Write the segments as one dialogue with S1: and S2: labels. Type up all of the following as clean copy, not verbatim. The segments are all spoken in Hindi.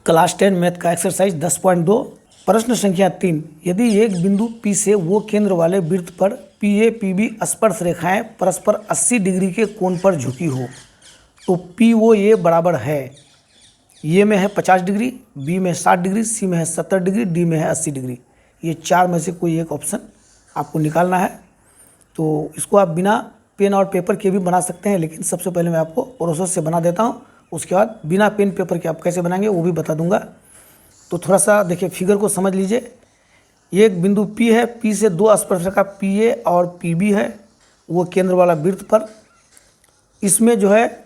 S1: क्लास 10 मैथ का एक्सरसाइज 10.2 प्रश्न संख्या 3। यदि एक बिंदु P से वो केंद्र वाले वृत्त पर PA PB स्पर्श रेखाएं परस्पर 80 डिग्री के कोण पर झुकी हो तो POA बराबर है, ए में है 50 डिग्री, बी में 60 डिग्री, सी में है 70 डिग्री, डी में है 80 डिग्री। ये चार में से कोई एक ऑप्शन आपको निकालना है। तो इसको आप बिना पेन और पेपर के भी बना सकते हैं, लेकिन सबसे पहले मैं आपको प्रोसेस से बना देता हूँ, उसके बाद बिना पेन पेपर के आप कैसे बनाएंगे वो भी बता दूंगा। तो थोड़ा सा देखिए, फिगर को समझ लीजिए। एक बिंदु P है, P से दो स्पर्शरेखा PA और PB है, वो केंद्र वाला वृत्त पर। इसमें जो है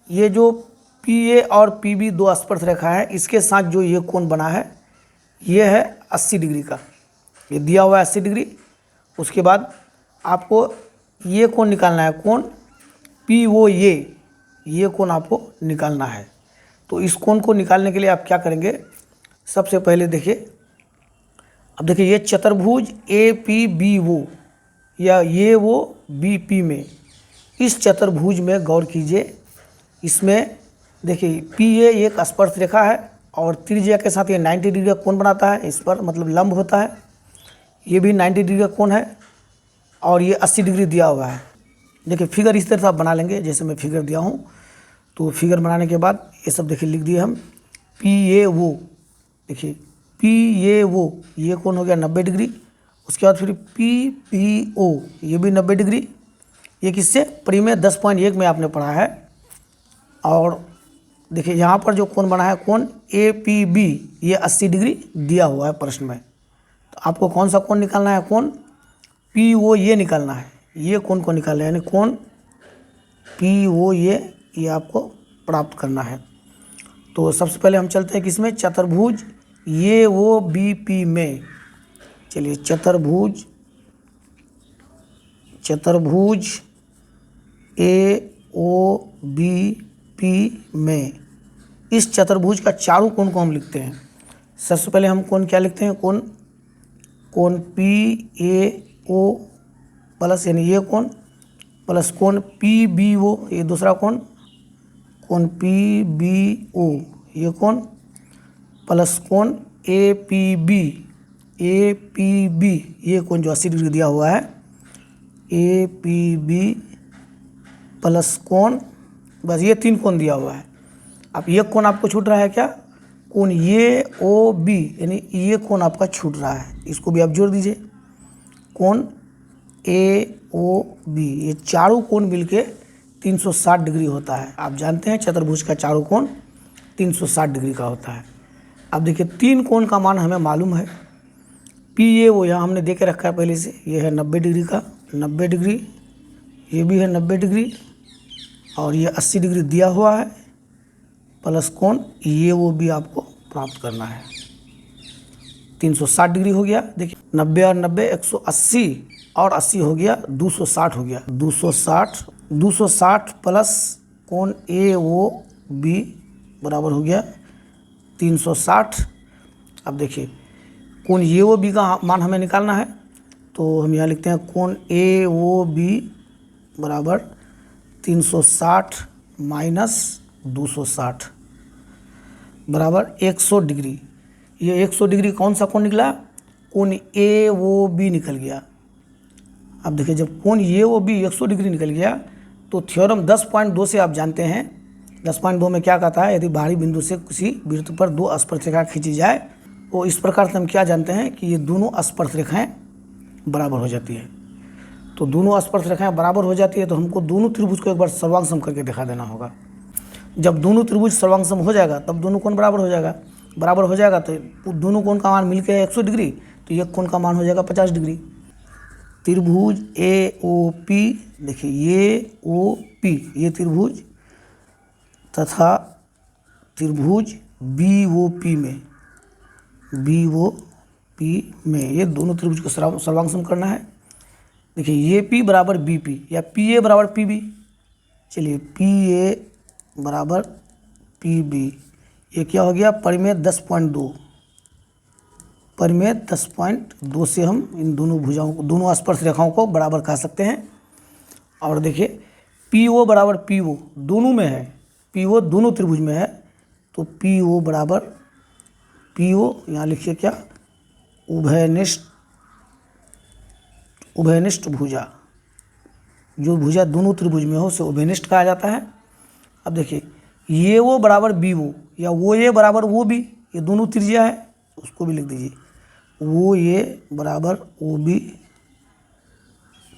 S1: ये जो PA और PB दो स्पर्शरेखा है, इसके साथ जो ये कोण बना है ये है 80 डिग्री का, ये दिया हुआ है 80 डिग्री। उसके बाद आपको ये कोण निकालना है, कोण POA, ये कोण आपको निकालना है। तो इस कोण को निकालने के लिए आप क्या करेंगे, सबसे पहले देखिए, अब देखिए ये चतुर्भुज APBO या ये वो BP में, इस चतुर्भुज में गौर कीजिए। इसमें देखिए PA एक स्पर्श रेखा है और त्रिज्या के साथ ये 90 डिग्री का कोण बनाता है, इस पर मतलब लंब होता है। ये भी 90 डिग्री का कोण है और ये 80 डिग्री दिया हुआ है। देखिए फिगर इस तरह से आप बना लेंगे जैसे मैं फिगर दिया हूँ। तो फिगर बनाने के बाद ये सब देखिए लिख दिए हम, PAO, देखिए PAO ये कोण हो गया 90 डिग्री। उसके बाद फिर PPO ये भी 90 डिग्री। ये किससे, परिमेय 10.1 में आपने पढ़ा है। और देखिए यहाँ पर जो कोण बना है कोण APB, ये 80 डिग्री दिया हुआ है प्रश्न में। तो आपको कौन सा कोण निकालना है, कोण POA निकालना है। ये कोण को निकालना है, यानी कोण POA ये आपको प्राप्त करना है। तो सबसे पहले हम चलते हैं किसमें, चतुर्भुज AOBP में। चलिए चतुर्भुज AOBP में, इस चतुर्भुज का चारों कोण को हम लिखते हैं। सबसे पहले हम कोण क्या लिखते हैं, कोण PAO प्लस, यानी ये कोण प्लस कोण PBO, ये दूसरा कोण PBO ये कोण प्लस कोण APB ये कोण जो 80 डिग्री दिया हुआ है, APB प्लस कोण, बस ये तीन कोण दिया हुआ है। अब ये कोण आपको छूट रहा है क्या, कोण AOB, यानी ये कोण आपका छूट रहा है, इसको भी आप जोड़ दीजिए। कोण AOB, ये चारों कोण मिलके 360 डिग्री होता है। आप जानते हैं चतुर्भुज का चारों कोण 360 डिग्री का होता है। अब देखिए तीन कोण का मान हमें मालूम है। PAO यहाँ हमने दे के रखा है पहले से, ये है 90 डिग्री का, 90 डिग्री, ये भी है 90 डिग्री और ये 80 डिग्री दिया हुआ है, प्लस कोण ये वो भी आपको प्राप्त करना है। 360 डिग्री हो गया। देखिए 90 और 90 180 और 80 हो गया 260 हो गया, 260 प्लस कोण AOB बराबर हो गया 360। अब देखिए कोण AOB का मान हमें निकालना है, तो हम यहाँ लिखते हैं कोण AOB बराबर 360 माइनस 260 बराबर 100 डिग्री। ये 100 डिग्री कौन सा कोण निकला, कोण AOB निकल गया। अब देखिए जब कोण AOB 100 डिग्री निकल गया तो थ्योरम 10.2 से आप जानते हैं, 10.2 में क्या कहता है, यदि बाहरी बिंदु से किसी वृत्त पर दो स्पर्शरेखा खींची जाए तो इस प्रकार से हम क्या जानते हैं कि ये दोनों स्पर्शरेखाएं बराबर हो जाती है। तो दोनों स्पर्शरेखाएं बराबर हो जाती है तो हमको दोनों त्रिभुज को एक बार सर्वांगसम करके दिखा देना होगा। जब दोनों त्रिभुज सर्वांगसम हो जाएगा तब दोनों कोण बराबर हो जाएगा। बराबर हो जाएगा तो दोनों कोण का मान मिलकर 100 डिग्री, तो एक कोण का मान हो जाएगा 50 डिग्री। त्रिभुज AOP, देखिए AOP ये त्रिभुज तथा त्रिभुज BOP में ये दोनों त्रिभुज को सर्वांगसम करना है। देखिए AP बराबर BP या PA बराबर PB। चलिए PA बराबर PB, ये क्या हो गया, परिमेय 10.2, परिमेय 10.2 से हम इन दोनों भुजाओं को, दोनों स्पर्श रेखाओं को बराबर कह सकते हैं। और देखिए PO बराबर PO दोनों में है, PO दोनों त्रिभुज में है, तो PO बराबर PO, यहाँ लिखिए क्या, उभयनिष्ठ भुजा। जो भुजा दोनों त्रिभुज में हो उसे उभयनिष्ठ कहा जाता है। अब देखिए ये वो बराबर बी वो, या वो ये बराबर वो बी, ये दोनों त्रिज्या है, उसको भी लिख दीजिए। वो ये बराबर ओ बी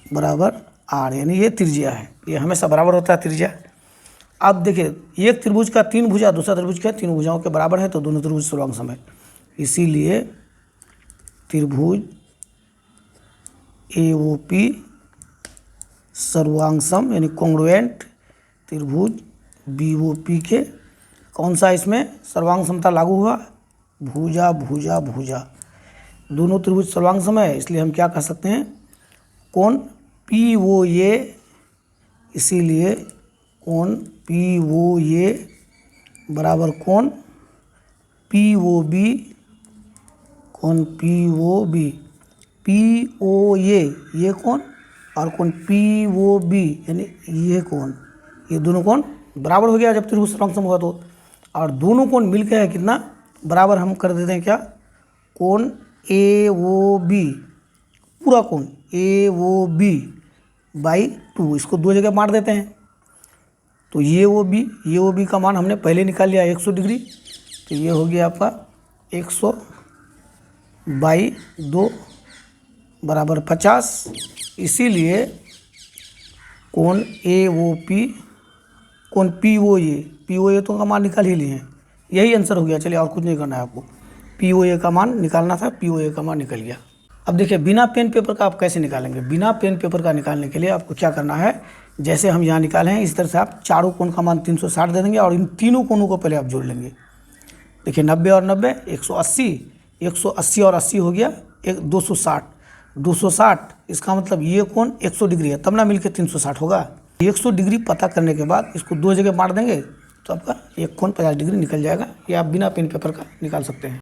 S1: बराबर आर, यानी ये त्रिज्या है, ये हमेशा बराबर होता है त्रिज्या। अब देखिए एक त्रिभुज का 3 भुजा, दूसरा त्रिभुज का 3 भुजाओं के बराबर है, तो दोनों त्रिभुज सर्वांग सम है। इसीलिए त्रिभुज AOP सर्वांग सम यानी कॉन्ग्रुएंट त्रिभुज BOP के कौन सा इसमें सर्वांग समता लागू हुआ, भुजा भुजा भुजा, दोनों त्रिभुज सर्वांग सम है, इसलिए हम क्या कह सकते हैं, कोण POA, इसीलिए कोण POA बराबर कोण POB, कोण POB, POA ये कोण और कोण POB यानी ये कोण, ये दोनों कोण बराबर हो गया जब त्रिभुज सर्वांग सम हुआ तो। और दोनों कोण मिलकर है कितना, बराबर हम कर देते हैं क्या, कोण AOB, पूरा कोण AOB बाई 2, इसको 2 जगह बांट देते हैं, तो ये OB का मान हमने पहले निकाल लिया 100 डिग्री, तो ये हो गया आपका 100 बाई 2 बराबर 50। इसीलिए कोण AOP, कोण POA तो का मान निकाल ही लिए हैं, यही आंसर हो गया। चलिए और कुछ नहीं करना है आपको, POA का मान निकालना था, POA का मान निकल गया। अब देखिए बिना पेन पेपर का आप कैसे निकालेंगे। बिना पेन पेपर का निकालने के लिए आपको क्या करना है, जैसे हम यहाँ निकाले हैं इस तरह से आप चारों कोण का मान 360 दे देंगे और इन तीनों कोणों को पहले आप जोड़ लेंगे। देखिए 90 और 90 180, 180 और 80 हो गया 260, 260 इसका मतलब ये कोण 100 डिग्री है, तब ना मिलकर 360 होगा। 100 डिग्री पता करने के बाद इसको 2 जगह बांट देंगे तो आपका एक कोण 50 डिग्री निकल जाएगा। ये आप बिना पेन पेपर का निकाल सकते हैं।